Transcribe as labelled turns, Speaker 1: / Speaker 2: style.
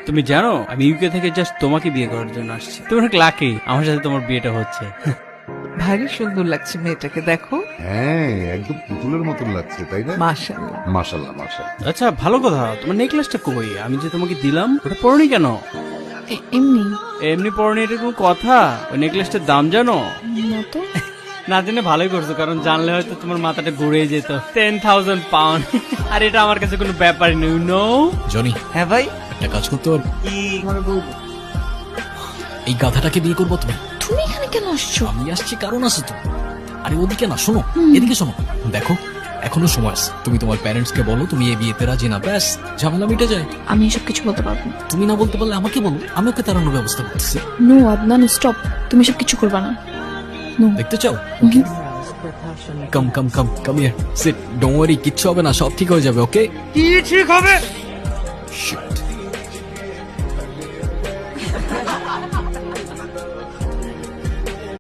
Speaker 1: তুমি জানো আমি ইউকে থেকে জাস্ট তোমাকে বিয়ে করার জন্য আসছি। তুমি অনেক লাকি আমার সাথে তোমার বিয়েটা হচ্ছে।
Speaker 2: ভারী সুন্দর লাগছে মেয়েটাকে, দেখো।
Speaker 3: হ্যাঁ, একদম পুতুলের মতন লাগছে, তাই না?
Speaker 2: মাশাআল্লাহ।
Speaker 3: মাশাল্লাহ মাশাল্লাহ।
Speaker 1: আচ্ছা ভালো কথা, তোমার নেকলেসটা কই? আমি যে তোমাকে দিলাম ওটা পরনি কেন?
Speaker 4: এমনি
Speaker 1: এমনি পরনি, এটা কোনো কথা? ওই নেকলেসটার দাম জানো?
Speaker 4: না তো।
Speaker 1: না জেনে ভালোই করছো, কারণ জানলে হয়তো তোমার মাথাটা ঘুরে যেত। 10,000 পাউন্ড। আর এটা আমার কাছে কোনো ব্যাপারই নেই, নো।
Speaker 5: জনি,
Speaker 2: হ্যাঁ ভাই।
Speaker 5: একটা কাজ করতে পারবো? এই গাধাটাকে বিয়ে করবো তুমি?
Speaker 4: তুমি এখানে কেন আসছো?
Speaker 5: আমি আসছি কারণ আছে তো। আরে ওদিকে না, শোনো, এদিকে শোনো। দেখো, এখনো সময় আছে। তুমি তোমার প্যারেন্টস কে বলো তুমি এই বিয়েতে রাজি না, ব্যাস ঝামেলা মিটে যায়।
Speaker 4: আমি এসব কিছু বলতে পারবো না।
Speaker 5: তুমি না বলতে পারলে আমাকে বলো, আমি ওকে তাড়ানোর ব্যবস্থা করতেছি।
Speaker 4: No Adnan, stop. তুমি সব কিছু করবা না। নো।
Speaker 5: দেখতে চাও? Come come come come here, sit, don't worry, কিচ্ছু হবে না, সব ঠিক হয়ে যাবে, ওকে?
Speaker 1: কি ঠিক হবে?
Speaker 5: Shit.